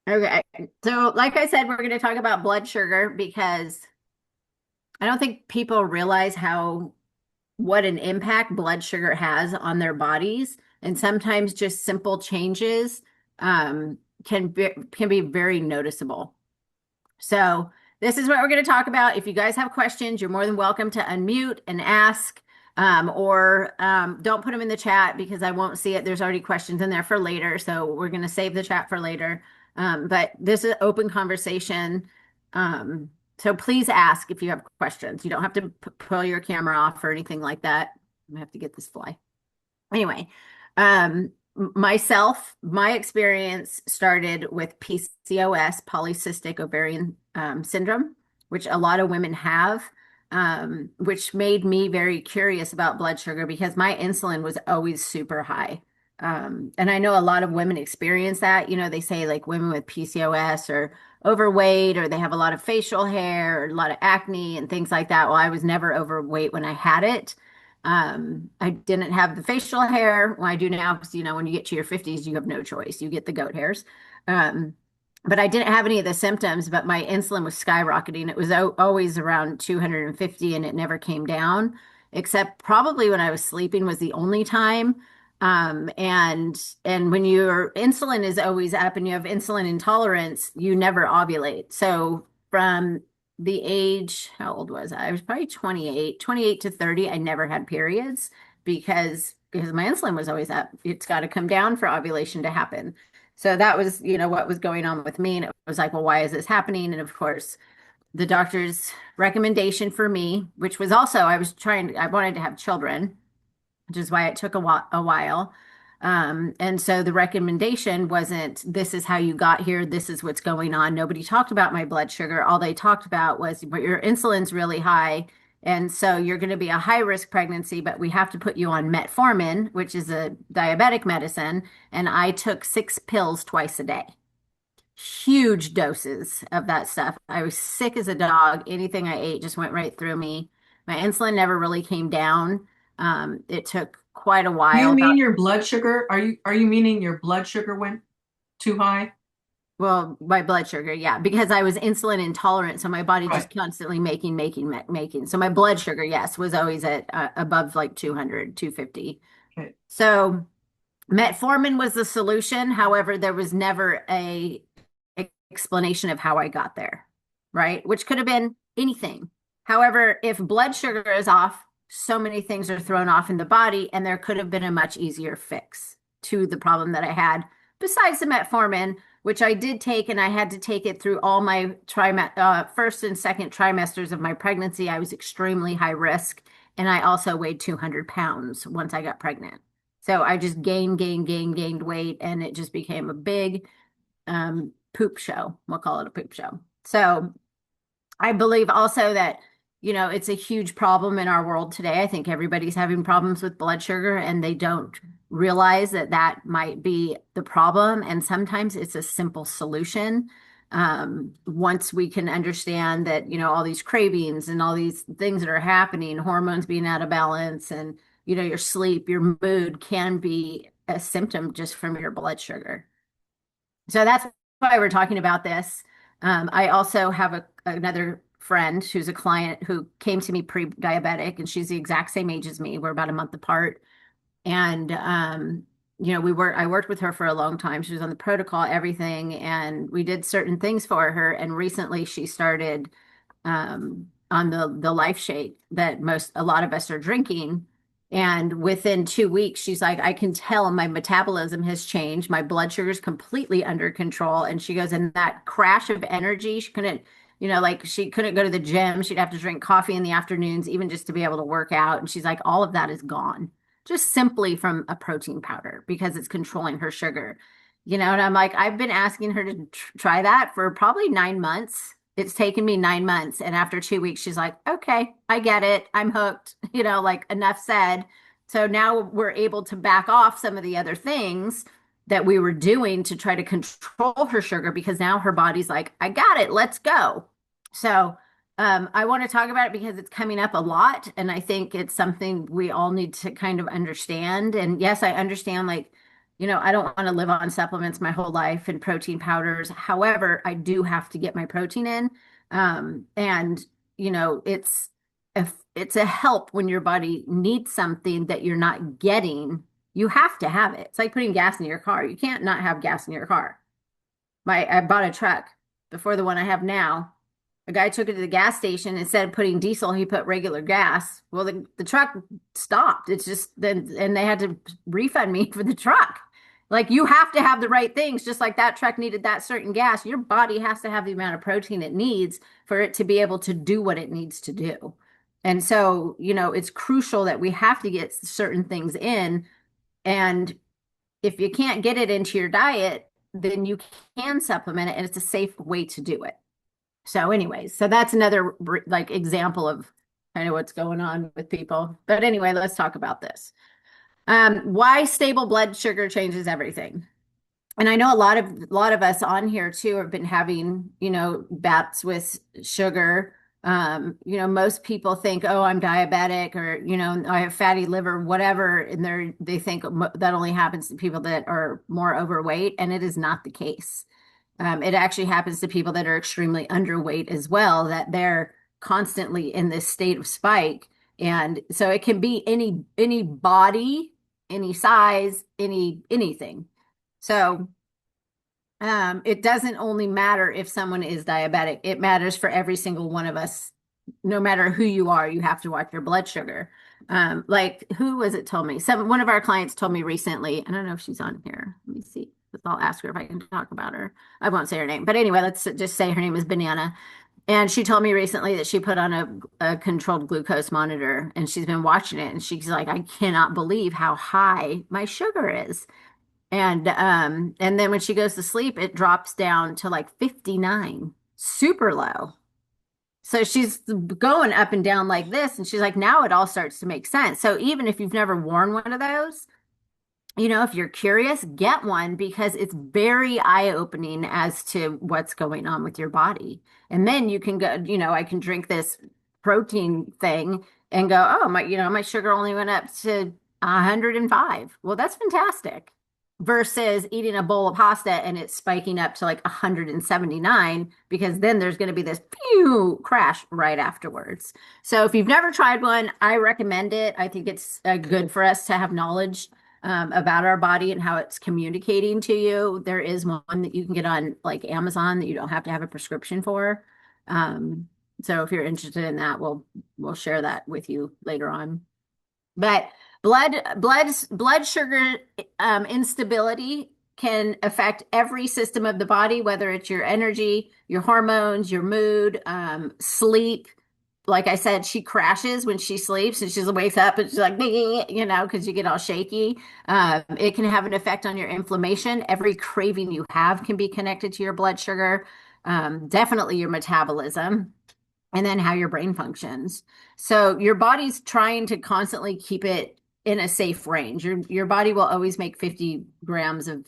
Okay. So, like I said, we're going to talk about blood sugar because I don't think people realize what an impact blood sugar has on their bodies. And sometimes just simple changes can be very noticeable. So, this is what we're going to talk about. If you guys have questions, you're more than welcome to unmute and ask, or don't put them in the chat because I won't see it. There's already questions in there for later. So, we're going to save the chat for later. But this is open conversation. So, please ask if you have questions. You don't have to pull your camera off or anything like that. I have to get this fly. Anyway, my experience started with PCOS, polycystic ovarian syndrome, which a lot of women have, which made me very curious about blood sugar because my insulin was always super high. And I know a lot of women experience that. You know, they say like women with PCOS or overweight, or they have a lot of facial hair or a lot of acne and things like that. Well, I was never overweight when I had it. I didn't have the facial hair. Well, I do now because, you know, when you get to your 50s, you have no choice. You get the goat hairs. Um, but I didn't have any of the symptoms, but my insulin was skyrocketing. It was always around 250 and it never came down, except probably when I was sleeping was the only time. And when your insulin is always up and you have insulin intolerance, you never ovulate. So from the age, how old was I? I was probably 28 to 30. I never had periods because my insulin was always up. It's got to come down for ovulation to happen. So that was, you know, what was going on with me. And it was like, well, why is this happening? And of course, the doctor's recommendation for me, which was also, I wanted to have children, which is why it took a while. And so the recommendation wasn't, this is how you got here, this is what's going on. Nobody talked about my blood sugar. All they talked about was, but your insulin's really high. And so you're going to be a high risk pregnancy, but we have to put you on metformin, which is a diabetic medicine. And I took 6 pills twice a day, huge doses of that stuff. I was sick as a dog. Anything I ate just went right through me. My insulin never really came down. It took quite a Do you while, mean about, your blood sugar? Are you meaning your blood sugar went too high? well, my blood sugar, yeah, because I was insulin intolerant. So my body Right. just constantly making. So my blood sugar, yes, was always at above like 200, 250. Okay. So metformin was the solution. However, there was never a explanation of how I got there, right? Which could have been anything. However, if blood sugar is off, so many things are thrown off in the body, and there could have been a much easier fix to the problem that I had, besides the metformin, which I did take, and I had to take it through all my first and second trimesters of my pregnancy. I was extremely high risk, and I also weighed 200 pounds once I got pregnant. So I just gained weight, and it just became a big poop show. We'll call it a poop show. So I believe also that, you know, it's a huge problem in our world today. I think everybody's having problems with blood sugar and they don't realize that that might be the problem. And sometimes it's a simple solution. Once we can understand that, you know, all these cravings and all these things that are happening, hormones being out of balance, and, you know, your sleep, your mood can be a symptom just from your blood sugar. So that's why we're talking about this. I also have another friend who's a client who came to me pre-diabetic, and she's the exact same age as me. We're about a month apart. And you know, I worked with her for a long time. She was on the protocol, everything, and we did certain things for her. And recently she started on the life shake that a lot of us are drinking. And within 2 weeks, she's like, I can tell my metabolism has changed. My blood sugar is completely under control. And she goes, and that crash of energy, she couldn't, you know, like she couldn't go to the gym. She'd have to drink coffee in the afternoons, even just to be able to work out. And she's like, all of that is gone just simply from a protein powder because it's controlling her sugar. You know, and I'm like, I've been asking her to try that for probably 9 months. It's taken me 9 months. And after 2 weeks, she's like, okay, I get it. I'm hooked. You know, like enough said. So now we're able to back off some of the other things that we were doing to try to control her sugar because now her body's like, I got it. Let's go. So I want to talk about it because it's coming up a lot. And I think it's something we all need to kind of understand. And yes, I understand like I don't want to live on supplements my whole life and protein powders. However, I do have to get my protein in. And it's a help when your body needs something that you're not getting. You have to have it. It's like putting gas in your car. You can't not have gas in your car. I bought a truck before the one I have now. A guy took it to the gas station. Instead of putting diesel, he put regular gas. Well, the truck stopped. It's just then, and they had to refund me for the truck. Like, you have to have the right things, just like that truck needed that certain gas. Your body has to have the amount of protein it needs for it to be able to do what it needs to do. And so, it's crucial that we have to get certain things in. And if you can't get it into your diet, then you can supplement it, and it's a safe way to do it. So anyways, so that's another like example of kind of what's going on with people. But anyway, let's talk about this. Why stable blood sugar changes everything. And I know a lot of us on here too have been having, bats with sugar. Most people think, oh, I'm diabetic, or, I have fatty liver, whatever, and they think that only happens to people that are more overweight, and it is not the case. It actually happens to people that are extremely underweight as well, that they're constantly in this state of spike. And so it can be any body, any size, anything. So it doesn't only matter if someone is diabetic. It matters for every single one of us. No matter who you are, you have to watch your blood sugar. Like, who was it told me? One of our clients told me recently. I don't know if she's on here. Let me see. I'll ask her if I can talk about her. I won't say her name, but anyway, let's just say her name is Banana. And she told me recently that she put on a controlled glucose monitor, and she's been watching it, and she's like, I cannot believe how high my sugar is. And then when she goes to sleep, it drops down to like 59, super low. So she's going up and down like this, and she's like, now it all starts to make sense. So even if you've never worn one of those, if you're curious, get one, because it's very eye-opening as to what's going on with your body. And then you can go, I can drink this protein thing and go, oh, my sugar only went up to 105. Well, that's fantastic. Versus eating a bowl of pasta and it's spiking up to like 179, because then there's going to be this pew crash right afterwards. So if you've never tried one, I recommend it. I think it's good for us to have knowledge about our body and how it's communicating to you. There is one that you can get on like Amazon that you don't have to have a prescription for. So if you're interested in that, we'll share that with you later on. But blood sugar instability can affect every system of the body, whether it's your energy, your hormones, your mood, sleep. Like I said, she crashes when she sleeps, and she wakes up and she's like, because you get all shaky. It can have an effect on your inflammation. Every craving you have can be connected to your blood sugar. Definitely your metabolism, and then how your brain functions. So your body's trying to constantly keep it in a safe range. Your body will always make 50 grams of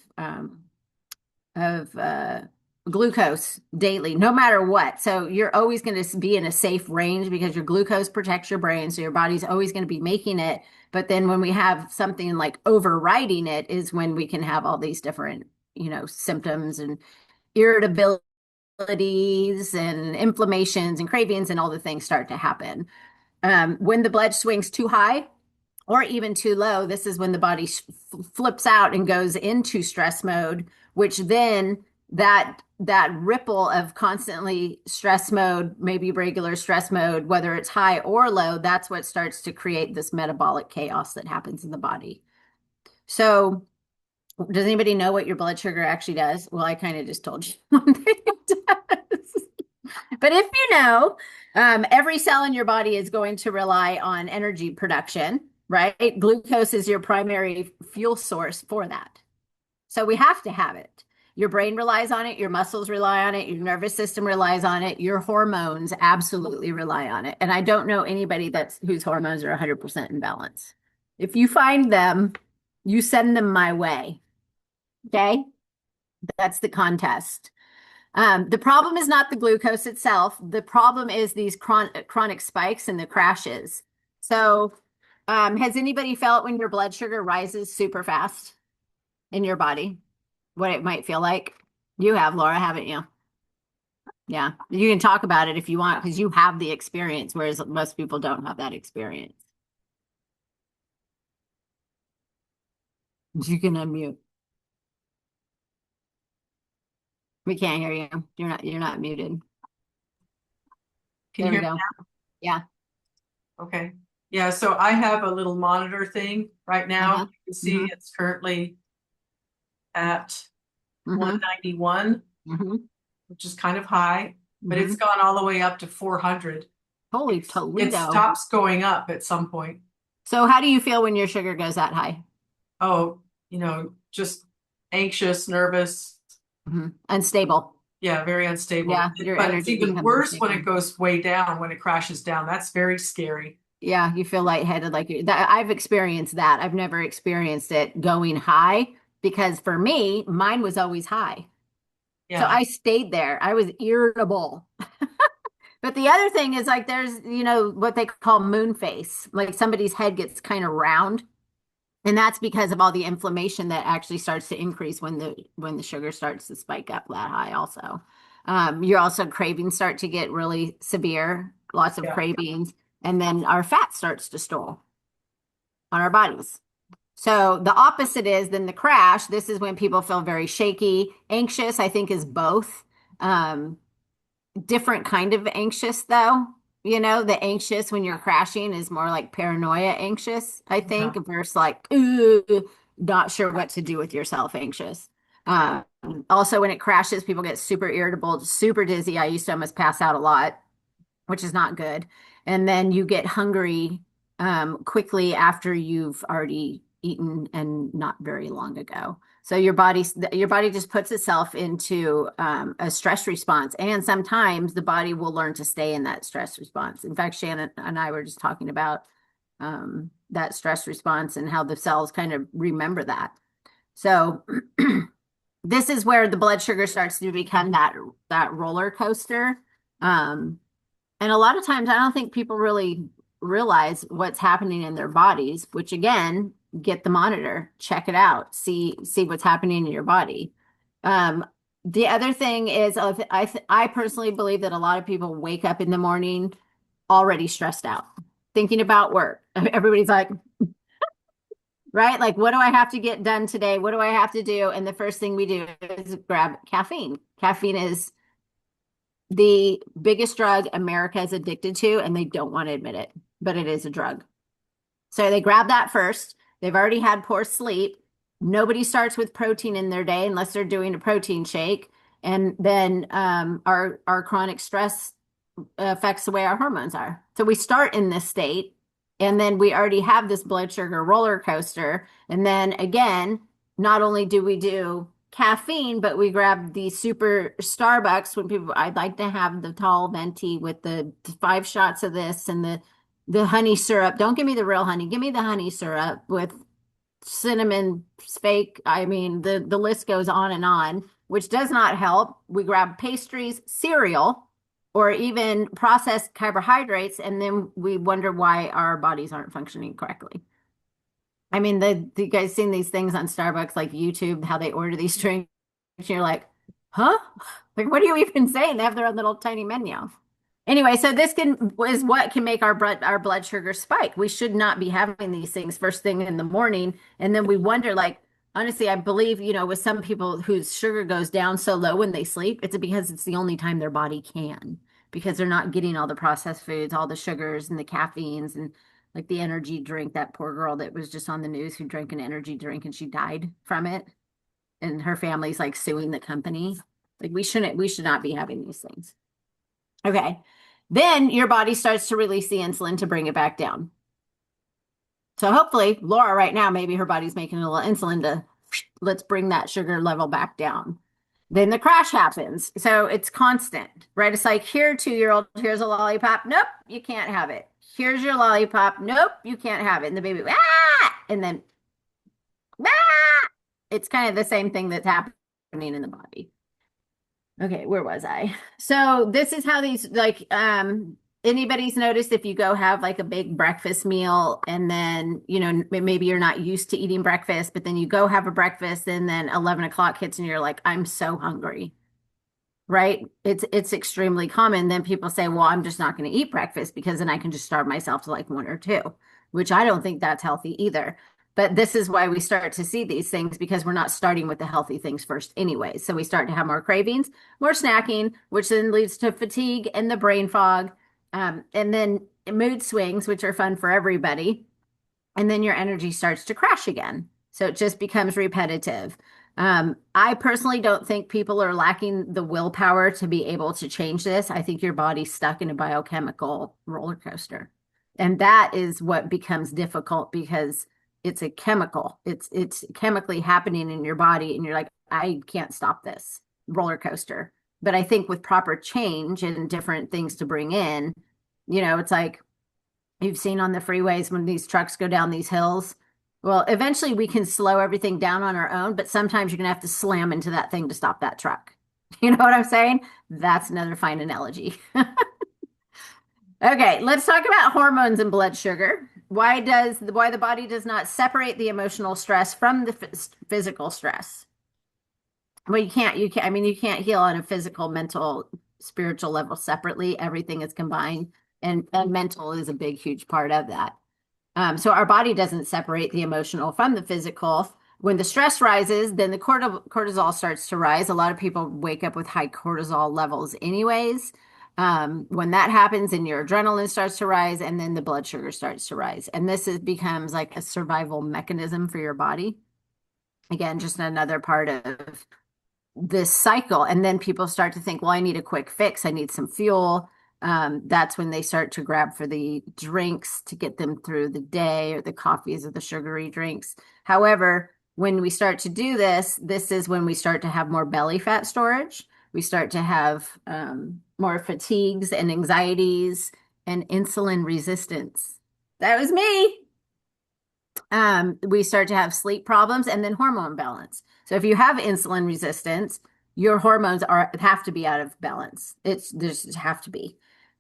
glucose daily, no matter what. So you're always going to be in a safe range, because your glucose protects your brain. So your body's always going to be making it. But then when we have something like overriding it is when we can have all these different, symptoms and irritabilities and inflammations and cravings, and all the things start to happen. When the blood swings too high or even too low, this is when the body flips out and goes into stress mode, which then that ripple of constantly stress mode, maybe regular stress mode, whether it's high or low, that's what starts to create this metabolic chaos that happens in the body. So does anybody know what your blood sugar actually does? Well, I kind of just told you one thing it does. But if you know, every cell in your body is going to rely on energy production, right? Glucose is your primary fuel source for that. So we have to have it. Your brain relies on it, your muscles rely on it, your nervous system relies on it, your hormones absolutely rely on it. And I don't know anybody whose hormones are 100% in balance. If you find them, you send them my way. Okay? That's the contest. The problem is not the glucose itself. The problem is these chronic spikes and the crashes. So, has anybody felt when your blood sugar rises super fast? in your body, what it might feel like? You have, Laura, haven't you? Yeah. You can talk about it if you want because you have the experience, whereas most people don't have that experience. You can unmute. We can't hear you. You're not muted. Can you There we hear me go. Yeah. now? Okay. Yeah, so I have a little monitor thing right now. Uh-huh. You can see Mm-hmm. it's currently at Mm-hmm. 191, Mm-hmm. which is kind of high, but Mm-hmm. it's gone all the way up to 400. Holy It Toledo. stops going up at some point. So how do you feel when your sugar goes that high? Oh, just anxious, nervous. Unstable. Yeah, very unstable. Yeah, your But it's energy even becomes worse when it unstable. goes way down, when it crashes down. That's very scary. Yeah, you feel lightheaded like that. I've experienced that. I've never experienced it going high because for me, mine was always high. So Yeah. I stayed there. I was irritable. But the other thing is like there's, what they call moon face. Like somebody's head gets kind of round. And that's because of all the inflammation that actually starts to increase when the sugar starts to spike up that high also. Your also cravings start to get really severe, lots of Yeah. cravings, and then our fat starts to store on our bodies. So the opposite is then the crash. This is when people feel very shaky, anxious, I think is both. Um, Different kind of anxious though. The anxious when you're crashing is more like paranoia anxious, I Yeah. think, versus like, ooh, not sure what to do with yourself anxious. Um, Also, when it crashes, people get super irritable, super dizzy. I used to almost pass out a lot, which is not good. And then you get hungry quickly after you've already eaten and not very long ago. So your body just puts itself into a stress response, and sometimes the body will learn to stay in that stress response. In fact, Shannon and I were just talking about that stress response and how the cells kind of remember that. So this is where the blood sugar starts to become that roller coaster. Um, and a lot of times, I don't think people really realize what's happening in their bodies, which again, get the monitor, check it out, see what's happening in your body. Um, the other thing is, I personally believe that a lot of people wake up in the morning already stressed out, thinking about work. Everybody's like, right? Like, what do I have to get done today? What do I have to do? And the first thing we do is grab caffeine. Caffeine is the biggest drug America is addicted to, and they don't want to admit it, but it is a drug. So they grab that first. They've already had poor sleep. Nobody starts with protein in their day unless they're doing a protein shake. And then our chronic stress affects the way our hormones are. So we start in this state, and then we already have this blood sugar roller coaster. And then again, not only do we do caffeine, but we grab the super Starbucks when people, I'd like to have the tall venti with the 5 shots of this and the honey syrup. Don't give me the real honey. Give me the honey syrup with cinnamon fake. I mean, the list goes on, which does not help. We grab pastries, cereal, or even processed carbohydrates, and then we wonder why our bodies aren't functioning correctly. I mean, you guys seen these things on Starbucks, like YouTube, how they order these drinks, and you're like, huh? Like, what are you even saying? They have their own little tiny menu. Anyway, so this is what can make our blood sugar spike. We should not be having these things first thing in the morning, and then we wonder, like, honestly, I believe, with some people whose sugar goes down so low when they sleep, it's because it's the only time their body can, because they're not getting all the processed foods, all the sugars and the caffeines and like the energy drink. That poor girl that was just on the news who drank an energy drink and she died from it, and her family's like suing the company. Like we should not be having these things. Okay. Then your body starts to release the insulin to bring it back down. So hopefully, Laura right now, maybe her body's making a little insulin to let's bring that sugar level back down. Then the crash happens. So it's constant, right? It's like, here, 2-year-old, here's a lollipop. Nope, you can't have it. Here's your lollipop. Nope, you can't have it. And the baby, and then, ah! It's kind of the same thing that's happening in the body. Okay, where was I? So this is how these like anybody's noticed if you go have like a big breakfast meal and then, maybe you're not used to eating breakfast, but then you go have a breakfast and then 11 o'clock hits and you're like, I'm so hungry, right? It's extremely common. Then people say, well, I'm just not going to eat breakfast because then I can just starve myself to like one or two, which I don't think that's healthy either. But this is why we start to see these things because we're not starting with the healthy things first anyway. So we start to have more cravings, more snacking, which then leads to fatigue and the brain fog, and then mood swings, which are fun for everybody. And then your energy starts to crash again. So it just becomes repetitive. I personally don't think people are lacking the willpower to be able to change this. I think your body's stuck in a biochemical roller coaster. And that is what becomes difficult because it's a chemical. It's chemically happening in your body, and you're like, I can't stop this roller coaster. But I think with proper change and different things to bring in, it's like you've seen on the freeways when these trucks go down these hills. Well, eventually we can slow everything down on our own, but sometimes you're going to have to slam into that thing to stop that truck. You know what I'm saying? That's another fine analogy. Okay, let's talk about hormones and blood sugar. Why the body does not separate the emotional stress from the physical stress? Well, you can't, I mean, you can't heal on a physical, mental, spiritual level separately. Everything is combined, and mental is a big, huge part of that. So our body doesn't separate the emotional from the physical. When the stress rises, then the cortisol starts to rise. A lot of people wake up with high cortisol levels anyways. When that happens, and your adrenaline starts to rise, and then the blood sugar starts to rise. And becomes like a survival mechanism for your body. Again, just another part of this cycle. And then people start to think, well, I need a quick fix. I need some fuel. That's when they start to grab for the drinks to get them through the day, or the coffees or the sugary drinks. However, when we start to do this is when we start to have more belly fat storage. We start to have more fatigues and anxieties and insulin resistance. That was me. We start to have sleep problems and then hormone balance. So if you have insulin resistance, your hormones have to be out of balance. There's have to be.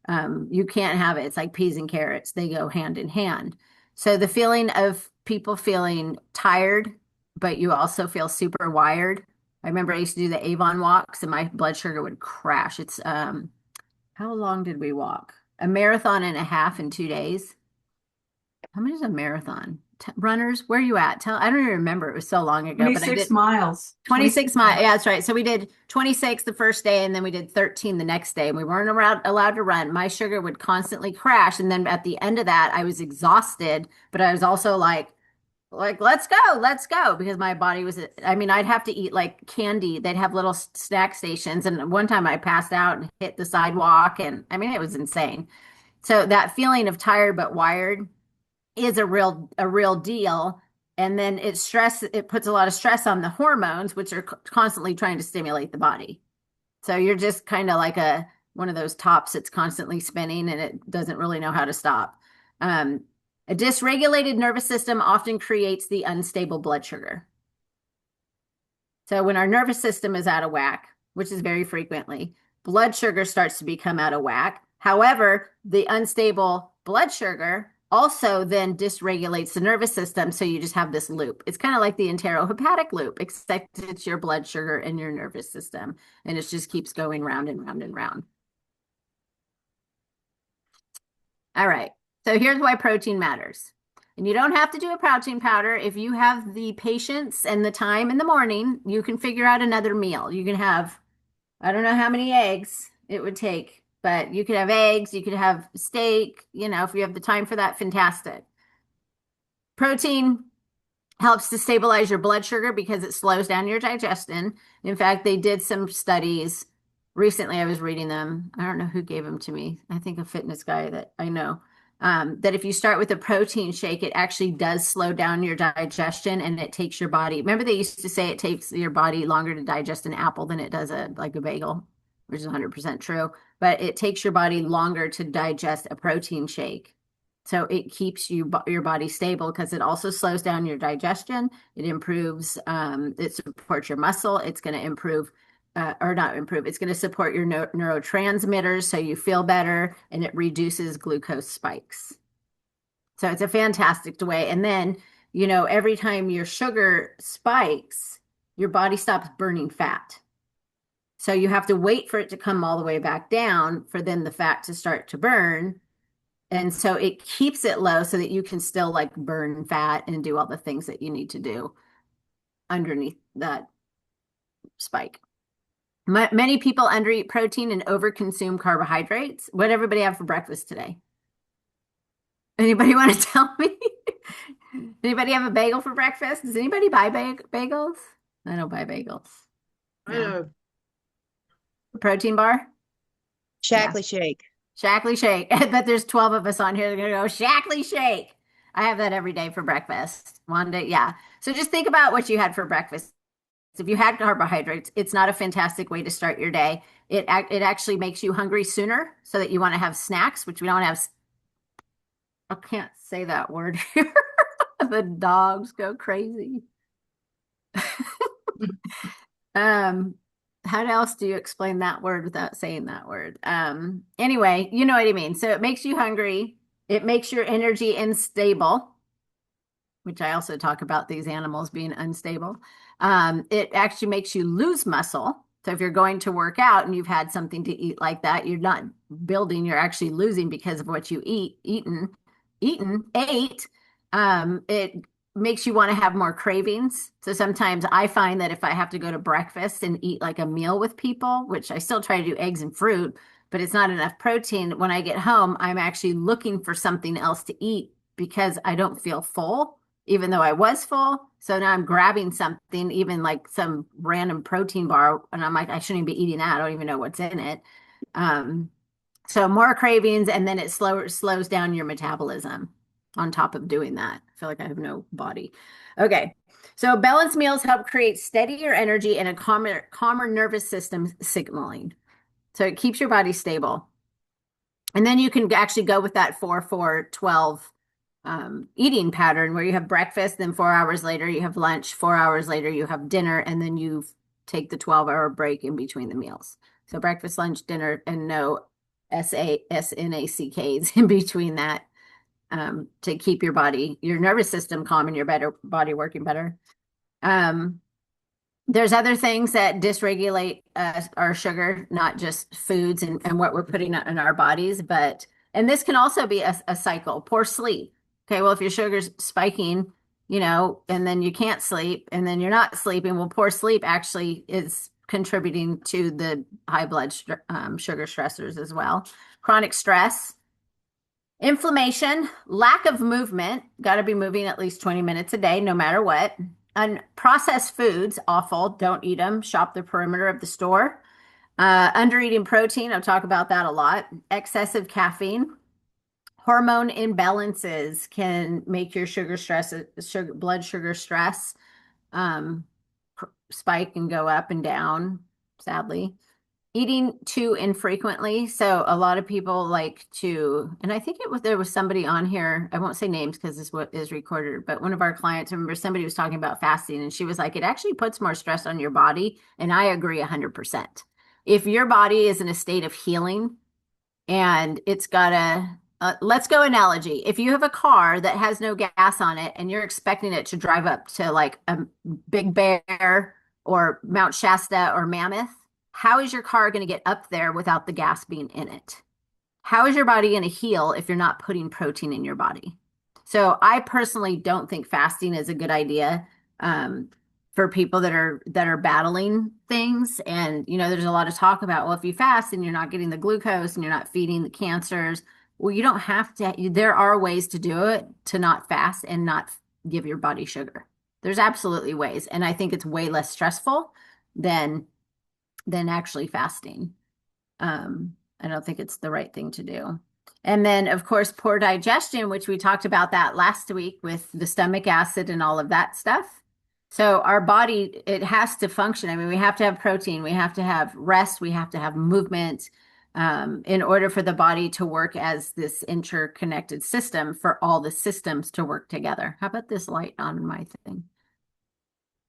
You can't have it. It's like peas and carrots. They go hand in hand. So the feeling of people feeling tired, but you also feel super wired. I remember I used to do the Avon walks and my blood sugar would crash. It's how long did we walk? A marathon and a half in 2 days. How many is a marathon? Runners, where are you at? I don't even remember. It was so long ago, but I 26 did miles. 26 miles. Yeah, that's right. So we did 26 the first day, and then we did 13 the next day. And we weren't allowed to run. My sugar would constantly crash. And then at the end of that, I was exhausted, but I was also like, let's go, because my body was, I mean, I'd have to eat like candy. They'd have little snack stations. And one time I passed out and hit the sidewalk. And I mean, it was insane. So that feeling of tired but wired is a real deal. And then it puts a lot of stress on the hormones, which are constantly trying to stimulate the body. So you're just kind of like one of those tops that's constantly spinning and it doesn't really know how to stop. A dysregulated nervous system often creates the unstable blood sugar. So when our nervous system is out of whack, which is very frequently, blood sugar starts to become out of whack. However, the unstable blood sugar also then dysregulates the nervous system. So you just have this loop. It's kind of like the enterohepatic loop, except it's your blood sugar and your nervous system. And it just keeps going round and round and round. All right. So here's why protein matters. And you don't have to do a protein powder. If you have the patience and the time in the morning, you can figure out another meal. You can have, I don't know how many eggs it would take, but you could have eggs, you could have steak, if you have the time for that, fantastic. Protein helps to stabilize your blood sugar because it slows down your digestion. In fact, they did some studies recently. I was reading them. I don't know who gave them to me. I think a fitness guy that I know. That if you start with a protein shake, it actually does slow down your digestion, and it takes your body. Remember, they used to say it takes your body longer to digest an apple than it does a bagel, which is 100% true. But it takes your body longer to digest a protein shake. So it keeps your body stable because it also slows down your digestion. It improves, it supports your muscle. It's going to improve or not improve, it's going to support your neurotransmitters so you feel better, and it reduces glucose spikes. So it's a fantastic way. And then, every time your sugar spikes, your body stops burning fat. So you have to wait for it to come all the way back down for then the fat to start to burn. And so it keeps it low so that you can still like burn fat and do all the things that you need to do underneath that spike. Many people undereat protein and overconsume carbohydrates. What did everybody have for breakfast today? Anybody want to tell me? Anybody have a bagel for breakfast? Does anybody buy bagels? I don't buy bagels. I No. know. Protein bar? Shackley Shake. Shackley Shake. I bet there's 12 of us on here. They're going to go, Shackley Shake. I have that every day for breakfast. One day, yeah. So just think about what you had for breakfast. If you had carbohydrates, it's not a fantastic way to start your day. It actually makes you hungry sooner so that you want to have snacks, which we don't have. I can't say that word here. The dogs go crazy. How else do you explain that word without saying that word? Anyway, you know what I mean. So it makes you hungry. It makes your energy unstable, which I also talk about these animals being unstable. It actually makes you lose muscle. So if you're going to work out and you've had something to eat like that, you're not building, you're actually losing because of what you ate. It makes you want to have more cravings. So sometimes I find that if I have to go to breakfast and eat like a meal with people, which I still try to do eggs and fruit, but it's not enough protein. When I get home, I'm actually looking for something else to eat because I don't feel full, even though I was full. So now I'm grabbing something, even like some random protein bar, and I'm like, I shouldn't be eating that. I don't even know what's in it. So more cravings, and then it slows down your metabolism on top of doing that. I feel like I have no body. Okay. So balanced meals help create steadier energy and a calmer nervous system signaling. So it keeps your body stable. And then you can actually go with that 4-4-12 eating pattern where you have breakfast, then 4 hours later you have lunch, 4 hours later you have dinner, and then you take the 12-hour break in between the meals. So breakfast, lunch, dinner, and no snacks in between that, to keep your nervous system calm and your body working better. There's other things that dysregulate our sugar, not just foods and what we're putting in our bodies, and this can also be a cycle. Poor sleep. Okay, well, if your sugar's spiking, and then you can't sleep, and then you're not sleeping, well, poor sleep actually is contributing to the high blood sugar stressors as well. Chronic stress, inflammation, lack of movement, got to be moving at least 20 minutes a day, no matter what. And processed foods, awful, don't eat them, shop the perimeter of the store. Under eating protein, I'll talk about that a lot. Excessive caffeine. Hormone imbalances can make your blood sugar stress spike and go up and down, sadly. Eating too infrequently. So a lot of people like to, and I think there was somebody on here, I won't say names because this is what is recorded, but one of our clients, I remember somebody was talking about fasting, and she was like, it actually puts more stress on your body. And I agree 100%. If your body is in a state of healing and it's got let's go analogy. If you have a car that has no gas on it and you're expecting it to drive up to like a Big Bear or Mount Shasta or Mammoth, how is your car going to get up there without the gas being in it? How is your body going to heal if you're not putting protein in your body? So I personally don't think fasting is a good idea for people that are battling things. And there's a lot of talk about, well, if you fast and you're not getting the glucose and you're not feeding the cancers, well, you don't have to. There are ways to do it to not fast and not give your body sugar. There's absolutely ways, and I think it's way less stressful than actually fasting. I don't think it's the right thing to do. And then, of course, poor digestion, which we talked about that last week with the stomach acid and all of that stuff. So our body, it has to function. I mean, we have to have protein, we have to have rest, we have to have movement in order for the body to work as this interconnected system for all the systems to work together. How about this light on my thing?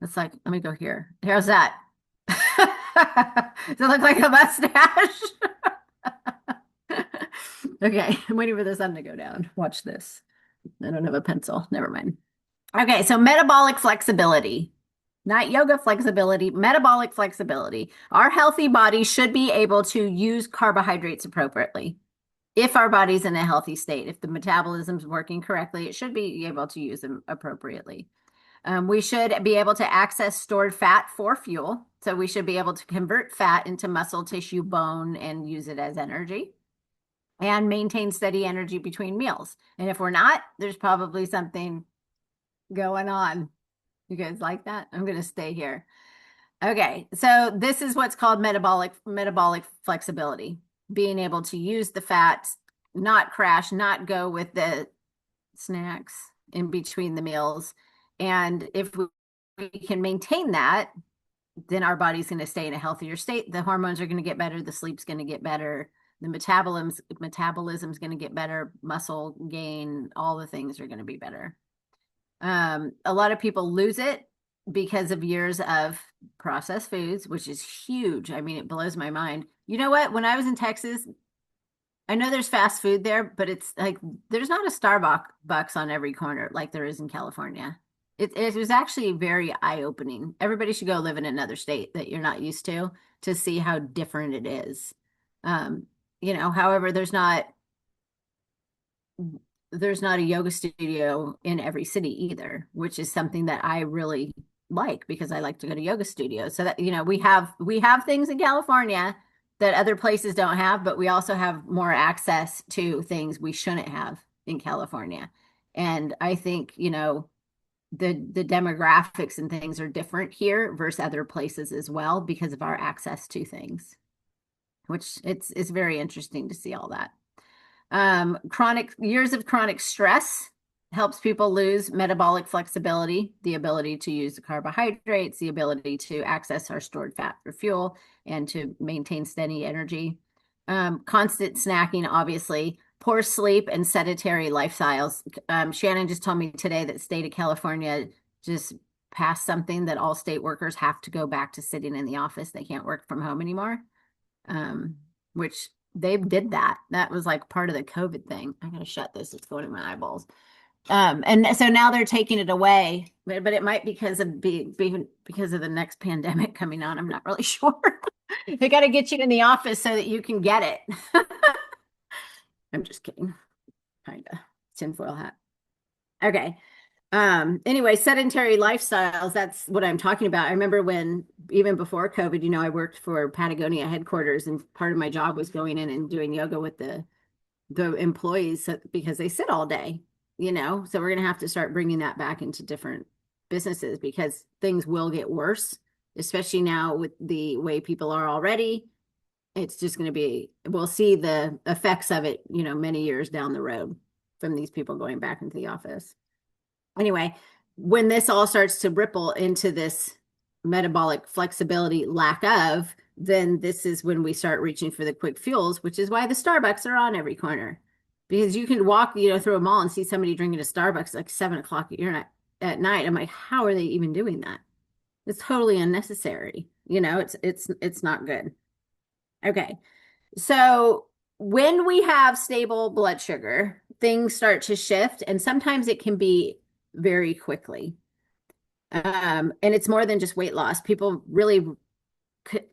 It's like, let me go here. How's that? Does it look like a mustache? Okay, I'm waiting for the sun to go down. Watch this. I don't have a pencil. Never mind. Okay, so metabolic flexibility, not yoga flexibility, metabolic flexibility. Our healthy body should be able to use carbohydrates appropriately. If our body's in a healthy state, if the metabolism's working correctly, it should be able to use them appropriately. We should be able to access stored fat for fuel. So we should be able to convert fat into muscle tissue, bone, and use it as energy and maintain steady energy between meals. And if we're not, there's probably something going on. You guys like that? I'm going to stay here. Okay, so this is what's called metabolic flexibility, being able to use the fat, not crash, not go with the snacks in between the meals. And if we can maintain that, then our body's going to stay in a healthier state. The hormones are going to get better, the sleep's going to get better, the metabolism's going to get better, muscle gain, all the things are going to be better. A lot of people lose it because of years of processed foods, which is huge. I mean, it blows my mind. You know what? When I was in Texas, I know there's fast food there, but it's like there's not a Starbucks on every corner like there is in California. It was actually very eye-opening. Everybody should go live in another state that you're not used to see how different it is. However, there's not a yoga studio in every city either, which is something that I really like because I like to go to yoga studios. So that, we have things in California that other places don't have, but we also have more access to things we shouldn't have in California. And I think, the demographics and things are different here versus other places as well because of our access to things, which it's very interesting to see all that. Years of chronic stress helps people lose metabolic flexibility, the ability to use the carbohydrates, the ability to access our stored fat for fuel, and to maintain steady energy. Constant snacking, obviously, poor sleep, and sedentary lifestyles. Shannon just told me today that the state of California just passed something that all state workers have to go back to sitting in the office. They can't work from home anymore, which they did that. That was like part of the COVID thing. I gotta shut this. It's going in my eyeballs. And so now they're taking it away, but it might because of because of the next pandemic coming on. I'm not really sure. They got to get you in the office so that you can get it. I'm just kidding. Kind of tinfoil hat. Okay. Anyway, sedentary lifestyles, that's what I'm talking about. I remember when, even before COVID, I worked for Patagonia headquarters, and part of my job was going in and doing yoga with the employees because they sit all day, so we're going to have to start bringing that back into different businesses because things will get worse, especially now with the way people are already. It's just going to be, we'll see the effects of it, many years down the road from these people going back into the office. Anyway, when this all starts to ripple into this metabolic flexibility lack of, then this is when we start reaching for the quick fuels, which is why the Starbucks are on every corner. Because you can walk, through a mall and see somebody drinking a Starbucks like 7:00 at night. I'm like, how are they even doing that? It's totally unnecessary. It's not good. Okay. So when we have stable blood sugar, things start to shift, and sometimes it can be very quickly. And it's more than just weight loss. People really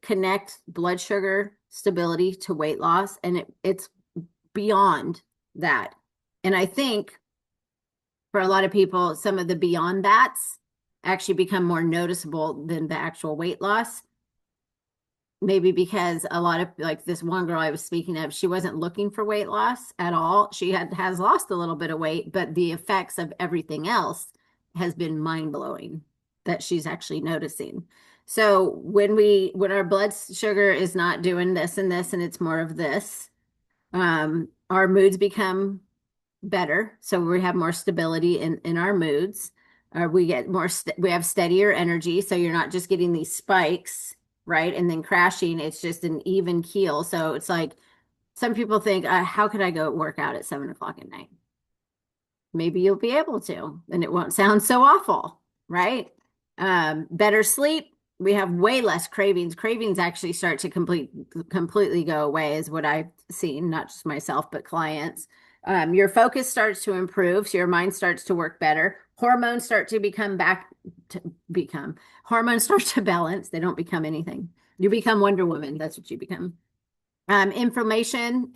connect blood sugar stability to weight loss, and it's beyond that. And I think for a lot of people, some of the beyond that's actually become more noticeable than the actual weight loss. Maybe because a lot of, like this one girl I was speaking of, she wasn't looking for weight loss at all. She has lost a little bit of weight, but the effects of everything else has been mind-blowing that she's actually noticing. So when our blood sugar is not doing this and this, and it's more of this, our moods become better. So we have more stability in our moods. We get we have steadier energy. So you're not just getting these spikes, right? And then crashing. It's just an even keel. So it's like some people think, how could I go work out at 7:00 at night? Maybe you'll be able to, and it won't sound so awful, right? Better sleep, we have way less cravings. Cravings actually start to completely go away, is what I've seen, not just myself, but clients. Your focus starts to improve, so your mind starts to work better. Hormones start to become hormones start to balance. They don't become anything. You become Wonder Woman. That's what you become. Inflammation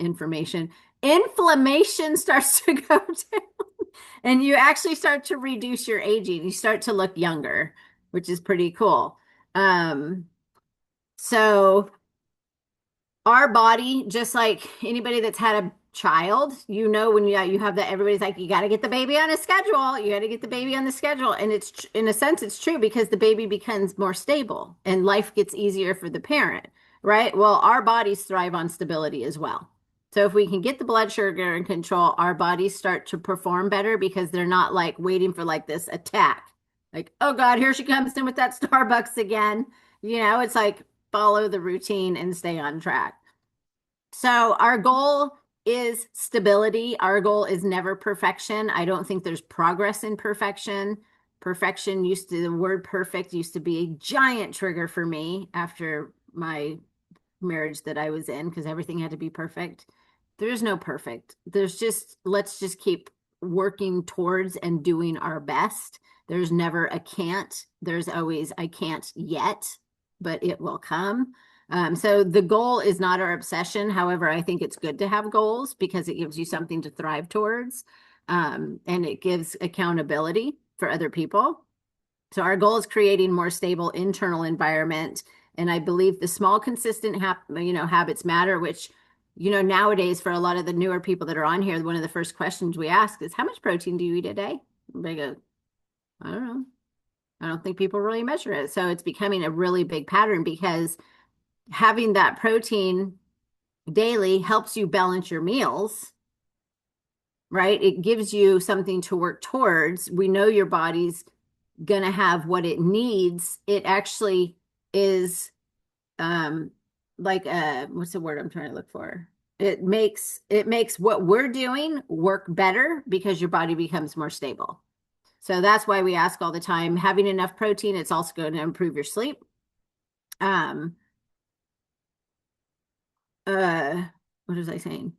starts to go down, and you actually start to reduce your aging. You start to look younger, which is pretty cool. So our body, just like anybody that's had a child, when you have that, everybody's like, you got to get the baby on a schedule. You got to get the baby on the schedule. And it's, in a sense, it's true because the baby becomes more stable and life gets easier for the parent, right? Well, our bodies thrive on stability as well. So if we can get the blood sugar in control, our bodies start to perform better because they're not like waiting for like this attack. Like, oh God, here she comes in with that Starbucks again. It's like follow the routine and stay on track. So our goal is stability. Our goal is never perfection. I don't think there's progress in perfection. The word perfect used to be a giant trigger for me after my marriage that I was in, because everything had to be perfect. There's no perfect. Let's just keep working towards and doing our best. There's never a can't. There's always I can't yet, but it will come. So the goal is not our obsession. However, I think it's good to have goals because it gives you something to thrive towards. And it gives accountability for other people. So our goal is creating more stable internal environment. And I believe the small, consistent, habits matter, which, nowadays for a lot of the newer people that are on here, one of the first questions we ask is, how much protein do you eat a day? They go, I don't know. I don't think people really measure it. So it's becoming a really big pattern because having that protein daily helps you balance your meals, right? It gives you something to work towards. We know your body's going to have what it needs. It actually is what's the word I'm trying to look for? It makes what we're doing work better because your body becomes more stable. So that's why we ask all the time, having enough protein, it's also going to improve your sleep. What was I saying?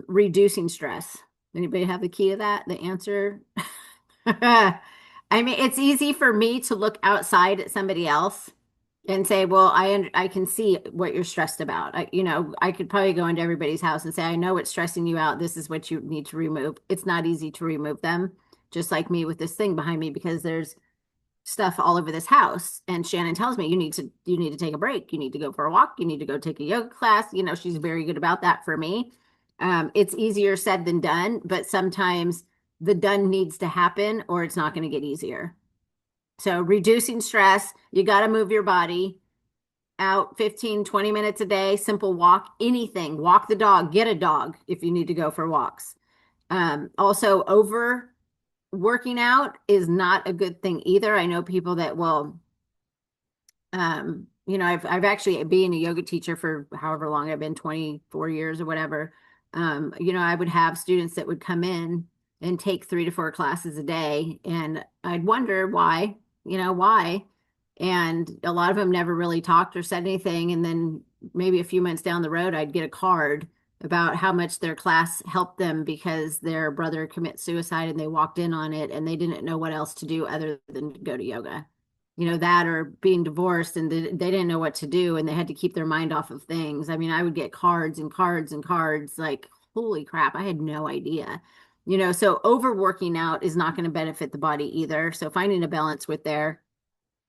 Reducing stress. Anybody have the key to that? The answer? I mean, it's easy for me to look outside at somebody else and say, well, I can see what you're stressed about. I could probably go into everybody's house and say, I know what's stressing you out. This is what you need to remove. It's not easy to remove them, just like me with this thing behind me, because there's stuff all over this house. And Shannon tells me, you need to take a break. You need to go for a walk. You need to go take a yoga class. She's very good about that for me. It's easier said than done, but sometimes the done needs to happen or it's not going to get easier. So reducing stress, you got to move your body out 15, 20 minutes a day, simple walk, anything, walk the dog, get a dog if you need to go for walks. Also over working out is not a good thing either. I know people that will, I've actually being a yoga teacher for however long I've been, 24 years or whatever. I would have students that would come in and take 3 to 4 classes a day. And I'd wonder why. And a lot of them never really talked or said anything. And then maybe a few months down the road, I'd get a card about how much their class helped them because their brother commit suicide and they walked in on it and they didn't know what else to do other than go to yoga. That or being divorced and they didn't know what to do and they had to keep their mind off of things. I mean, I would get cards and cards and cards, like, holy crap, I had no idea. So overworking out is not going to benefit the body either. So finding a balance with that.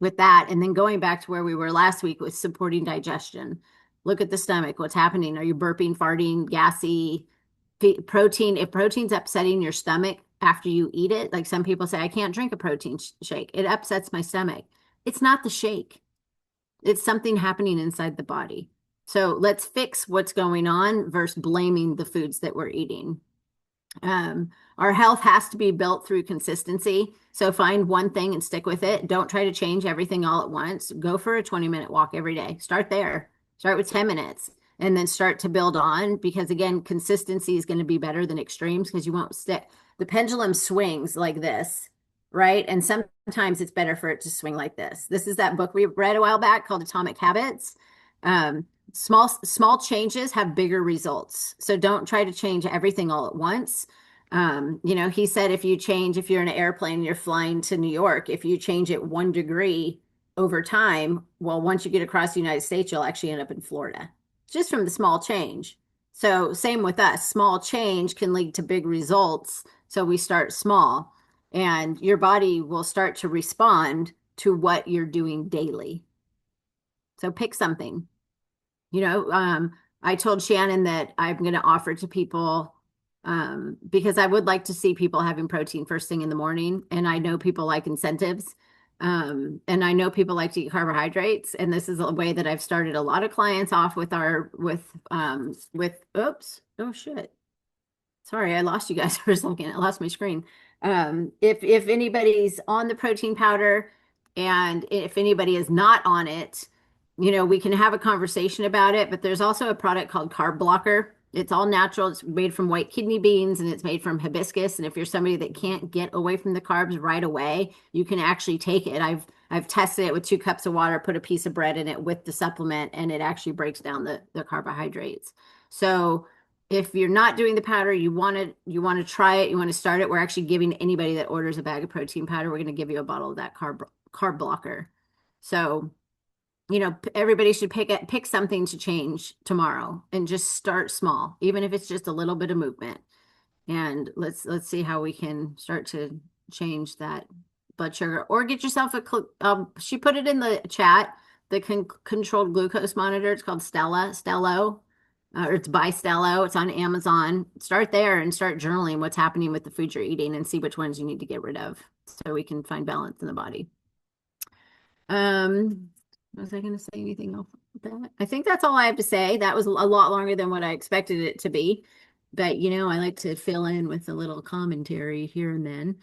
And then going back to where we were last week with supporting digestion. Look at the stomach. What's happening? Are you burping, farting, gassy? Protein, if protein's upsetting your stomach after you eat it, like some people say, I can't drink a protein shake. It upsets my stomach. It's not the shake. It's something happening inside the body. So let's fix what's going on versus blaming the foods that we're eating. Our health has to be built through consistency. So find one thing and stick with it. Don't try to change everything all at once. Go for a 20-minute walk every day. Start there. Start with 10 minutes and then start to build on, because again, consistency is going to be better than extremes because you won't stick. The pendulum swings like this, right? And sometimes it's better for it to swing like this. This is that book we read a while back called Atomic Habits. Small changes have bigger results. So don't try to change everything all at once. He said if you're in an airplane and you're flying to New York, if you change it 1 degree over time, well, once you get across the United States, you'll actually end up in Florida, just from the small change. So same with us, small change can lead to big results. So we start small and your body will start to respond to what you're doing daily. So pick something. I told Shannon that I'm going to offer to people because I would like to see people having protein first thing in the morning. And I know people like incentives. And I know people like to eat carbohydrates. And this is a way that I've started a lot of clients off oops, oh shit. Sorry, I lost you guys for a second. I lost my screen. If anybody's on the protein powder and if anybody is not on it, we can have a conversation about it. But there's also a product called Carb Blocker. It's all natural. It's made from white kidney beans and it's made from hibiscus. And if you're somebody that can't get away from the carbs right away, you can actually take it. I've tested it with 2 cups of water, put a piece of bread in it with the supplement, and it actually breaks down the carbohydrates. So if you're not doing the powder, you want to try it, you want to start it, we're actually giving anybody that orders a bag of protein powder, we're going to give you a bottle of that carb blocker. So, everybody should pick something to change tomorrow and just start small, even if it's just a little bit of movement. And let's see how we can start to change that blood sugar, or get yourself she put it in the chat, the controlled glucose monitor. It's called Stello. Or it's by Stello. It's on Amazon. Start there and start journaling what's happening with the food you're eating and see which ones you need to get rid of so we can find balance in the body. Was I going to say anything else with that? I think that's all I have to say. That was a lot longer than what I expected it to be. But, I like to fill in with a little commentary here and then.